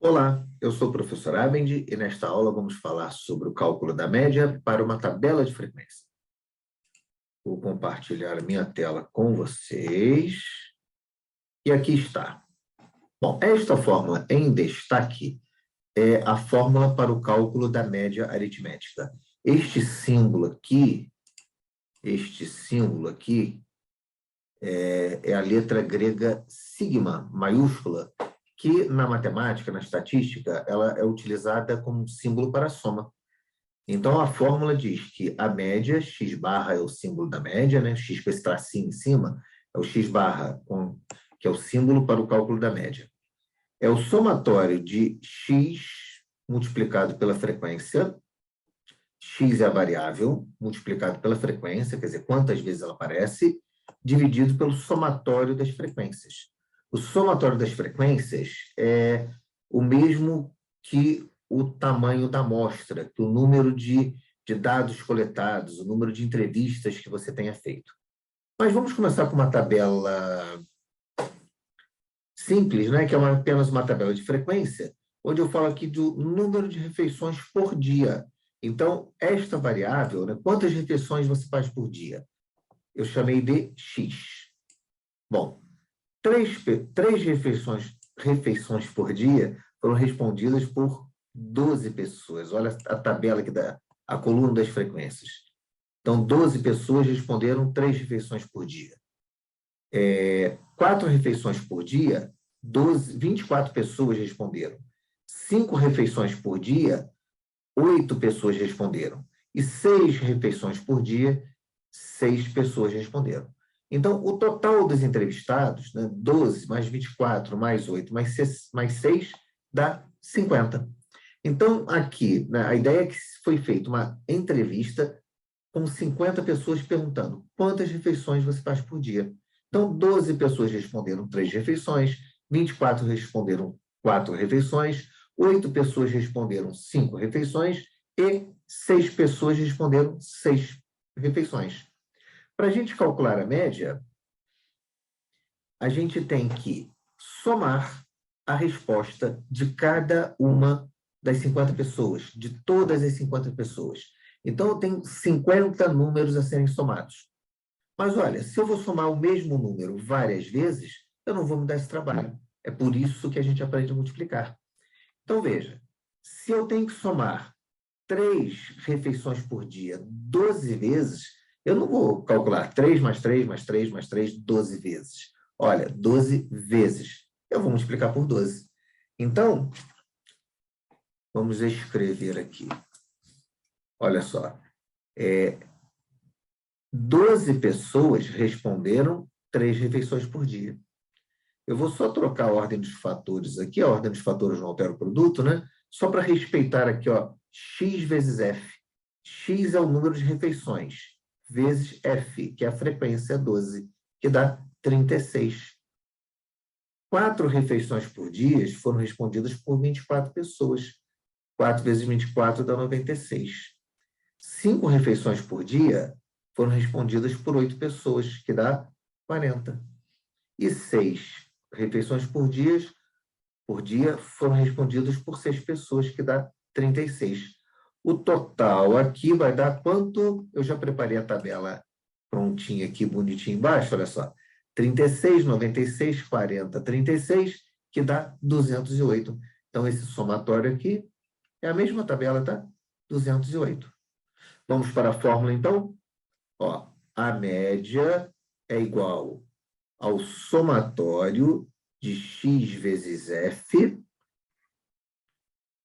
Olá, eu sou o professor Abendi e nesta aula vamos falar sobre o cálculo da média para uma tabela de frequência. Vou compartilhar a minha tela com vocês. E aqui está. Bom, esta fórmula em destaque é a fórmula para o cálculo da média aritmética. Este símbolo aqui é a letra grega sigma, maiúscula, que na matemática, na estatística, ela é utilizada como símbolo para a soma. Então, a fórmula diz que a média, x barra é o símbolo da média, né? X com esse tracinho em cima, é o x barra, que é o símbolo para o cálculo da média. É o somatório de x multiplicado pela frequência, x é a variável, multiplicado pela frequência, quer dizer, quantas vezes ela aparece, dividido pelo somatório das frequências. O somatório das frequências é o mesmo que o tamanho da amostra, que o número de dados coletados, o número de entrevistas que você tenha feito. Mas vamos começar com uma tabela simples, né, que é apenas uma tabela de frequência, onde eu falo aqui do número de refeições por dia. Então, esta variável, né, quantas refeições você faz por dia? Eu chamei de x. Bom, três refeições por dia foram respondidas por 12 pessoas. Olha a tabela aqui, a coluna das frequências. Então, 12 pessoas responderam 3 refeições por dia. 4 refeições por dia, 24 pessoas responderam. 5 refeições por dia, 8 pessoas responderam. E 6 refeições por dia, 6 pessoas responderam. Então, o total dos entrevistados, né, 12 mais 24 mais 8 mais 6 dá 50. Então, aqui, né, a ideia é que foi feita uma entrevista com 50 pessoas perguntando quantas refeições você faz por dia. Então, 12 pessoas responderam 3 refeições, 24 responderam 4 refeições, 8 pessoas responderam 5 refeições e 6 pessoas responderam 6 refeições. Para a gente calcular a média, a gente tem que somar a resposta de cada uma das 50 pessoas, de todas as 50 pessoas. Então, eu tenho 50 números a serem somados. Mas, olha, se eu vou somar o mesmo número várias vezes, eu não vou me dar esse trabalho. É por isso que a gente aprende a multiplicar. Então, veja, se eu tenho que somar 3 refeições por dia 12 vezes, eu não vou calcular 3 mais 3 mais 3 mais 3, 12 vezes. Olha, 12 vezes. Eu vou multiplicar por 12. Então, vamos escrever aqui. Olha só. 12 pessoas responderam 3 refeições por dia. Eu vou só trocar a ordem dos fatores aqui, a ordem dos fatores não altera o produto, né? Só para respeitar aqui, ó, x vezes f. X é o número de refeições, vezes f, que é a frequência 12, que dá 36. 4 refeições por dia foram respondidas por 24 pessoas. 4 vezes 24 dá 96. 5 refeições por dia foram respondidas por 8 pessoas, que dá 40. E 6 refeições por dia foram respondidas por 6 pessoas, que dá 36. O total aqui vai dar quanto? Eu já preparei a tabela prontinha aqui, bonitinha embaixo, olha só. 36, 96, 40, 36, que dá 208. Então, esse somatório aqui é a mesma tabela, tá? 208. Vamos para a fórmula, então? Ó, a média é igual ao somatório de x vezes f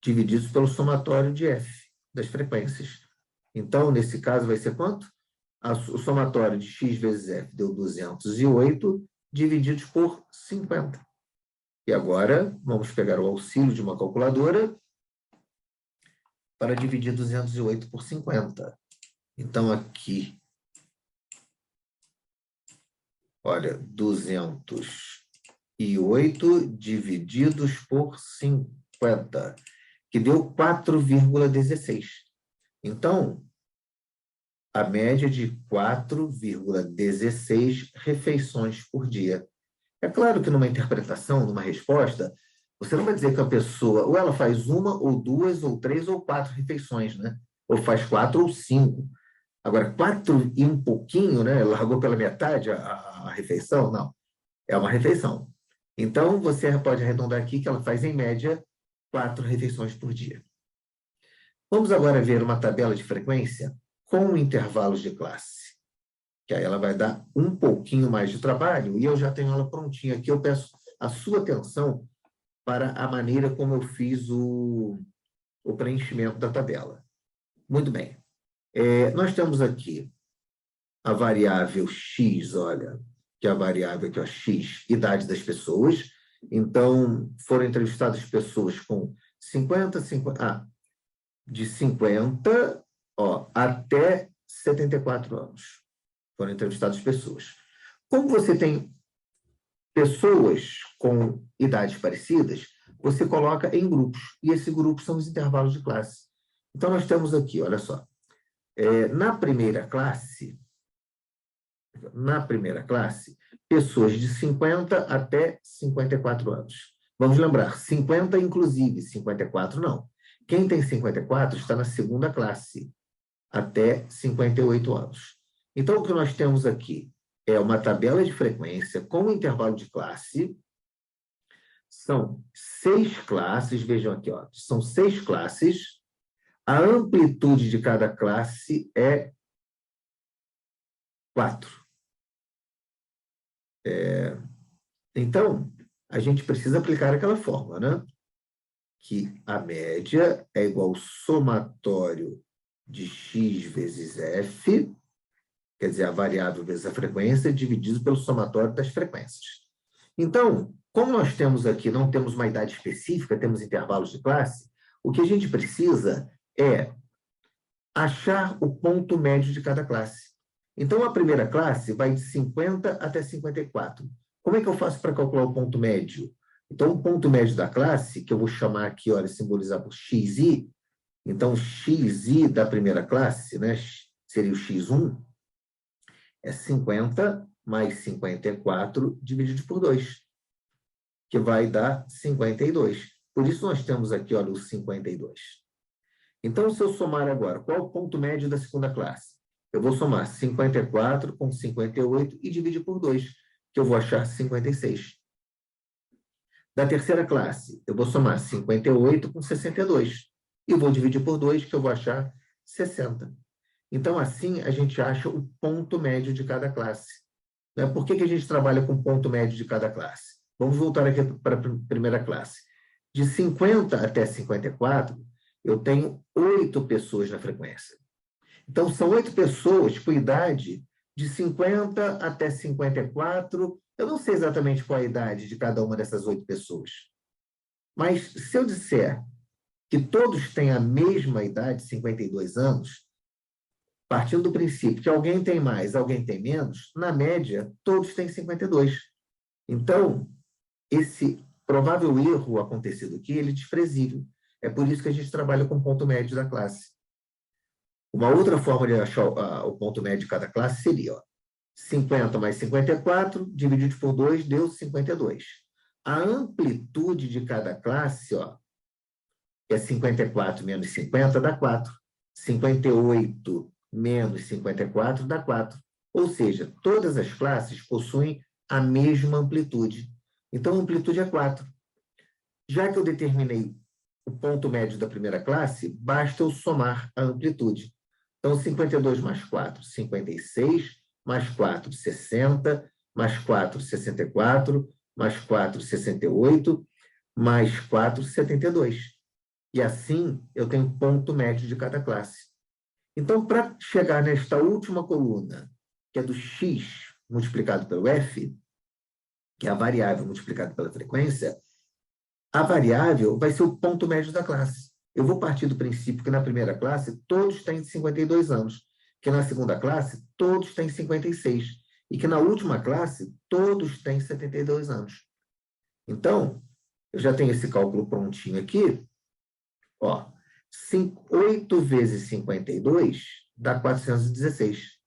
divididos pelo somatório de f, das frequências. Então, nesse caso, vai ser quanto? O somatório de x vezes f deu 208, divididos por 50. E agora, vamos pegar o auxílio de uma calculadora para dividir 208 por 50. Então, aqui, olha, 208 divididos por 50, que deu 4,16. Então, a média de 4,16 refeições por dia. É claro que numa interpretação, numa resposta, Você não vai dizer que a pessoa, ou ela faz uma, ou duas, ou três, ou quatro refeições, né? Ou faz quatro ou cinco. Agora, quatro e um pouquinho, né? Largou pela metade a refeição? Não. É uma refeição. Então, você pode arredondar aqui que ela faz, em média, 4 refeições por dia. Vamos agora ver uma tabela de frequência com intervalos de classe, que aí ela vai dar um pouquinho mais de trabalho, e eu já tenho ela prontinha aqui. Eu peço a sua atenção para a maneira como eu fiz o preenchimento da tabela. Muito bem. Nós temos aqui a variável x, olha, que é a variável aqui, ó, x, idade das pessoas. Então, foram entrevistadas pessoas com 50, de 50, ó, até 74 anos. Foram entrevistadas pessoas. Como você tem pessoas com idades parecidas, você coloca em grupos, e esses grupos são os intervalos de classe. Então, nós temos aqui, olha só, na primeira classe, pessoas de 50 até 54 anos. Vamos lembrar, 50 inclusive, 54 não. Quem tem 54 está na segunda classe, até 58 anos. Então, o que nós temos aqui é uma tabela de frequência com intervalo de classe. São 6 classes, vejam aqui, ó, são 6 classes. A amplitude de cada classe é 4. Então, a gente precisa aplicar aquela fórmula, né? Que a média é igual ao somatório de x vezes f, quer dizer, a variável vezes a frequência, dividido pelo somatório das frequências. Então, como nós temos aqui, não temos uma idade específica, temos intervalos de classe, o que a gente precisa é achar o ponto médio de cada classe. Então, a primeira classe vai de 50 até 54. Como é que eu faço para calcular o ponto médio? Então, o ponto médio da classe, que eu vou chamar aqui, olha, simbolizar por xi, então, xi da primeira classe, né, seria o x1, é 50 mais 54 dividido por 2, que vai dar 52. Por isso, nós temos aqui, olha, o 52. Então, se eu somar agora, qual é o ponto médio da segunda classe? Eu vou somar 54 com 58 e dividir por 2, que eu vou achar 56. Da terceira classe, eu vou somar 58 com 62 e vou dividir por 2, que eu vou achar 60. Então, assim, a gente acha o ponto médio de cada classe. Por que a gente trabalha com o ponto médio de cada classe? Vamos voltar aqui para a primeira classe. De 50 até 54, eu tenho 8 pessoas na frequência. Então, são 8 pessoas com idade de 50 até 54. Eu não sei exatamente qual a idade de cada uma dessas 8 pessoas. Mas, se eu disser que todos têm a mesma idade, 52 anos, partindo do princípio que alguém tem mais, alguém tem menos, na média, todos têm 52. Então, esse provável erro acontecido aqui, ele é desprezível. É por isso que a gente trabalha com o ponto médio da classe. Uma outra forma de achar o ponto médio de cada classe seria, ó, 50 mais 54, dividido por 2, deu 52. A amplitude de cada classe, ó, é 54 menos 50, dá 4. 58 menos 54 dá 4. Ou seja, todas as classes possuem a mesma amplitude. Então, a amplitude é 4. Já que eu determinei o ponto médio da primeira classe, basta eu somar a amplitude. Então, 52 mais 4, 56, mais 4, 60, mais 4, 64, mais 4, 68, mais 4, 72. E assim, eu tenho ponto médio de cada classe. Então, para chegar nesta última coluna, que é do x multiplicado pelo f, que é a variável multiplicada pela frequência, a variável vai ser o ponto médio da classe. Eu vou partir do princípio que na primeira classe todos têm 52 anos, que na segunda classe todos têm 56, e que na última classe todos têm 72 anos. Então, eu já tenho esse cálculo prontinho aqui. Ó, 8 vezes 52 dá 416.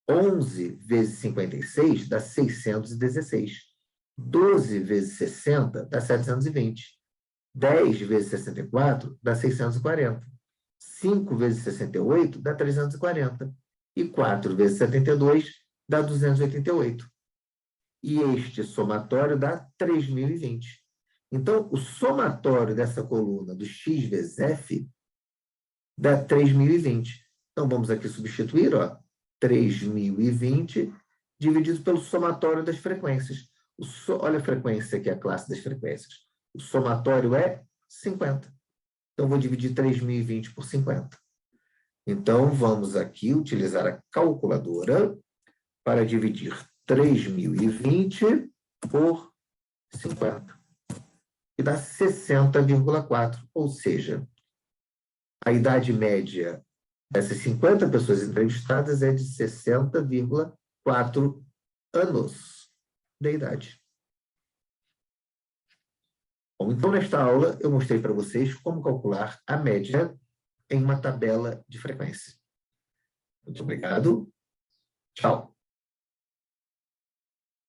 11 vezes 56 dá 616. 12 vezes 60 dá 720. 10 vezes 64 dá 640. 5 vezes 68 dá 340. E 4 vezes 72 dá 288. E este somatório dá 3.020. Então, o somatório dessa coluna do x vezes f dá 3.020. Então, vamos aqui substituir, ó, 3.020 dividido pelo somatório das frequências. Olha a frequência aqui, a classe das frequências. O somatório é 50. Então, vou dividir 3.020 por 50. Então, vamos aqui utilizar a calculadora para dividir 3.020 por 50. E dá 60,4. Ou seja, a idade média dessas 50 pessoas entrevistadas é de 60,4 anos de idade. Bom, então, nesta aula, eu mostrei para vocês como calcular a média em uma tabela de frequência. Muito obrigado. Tchau.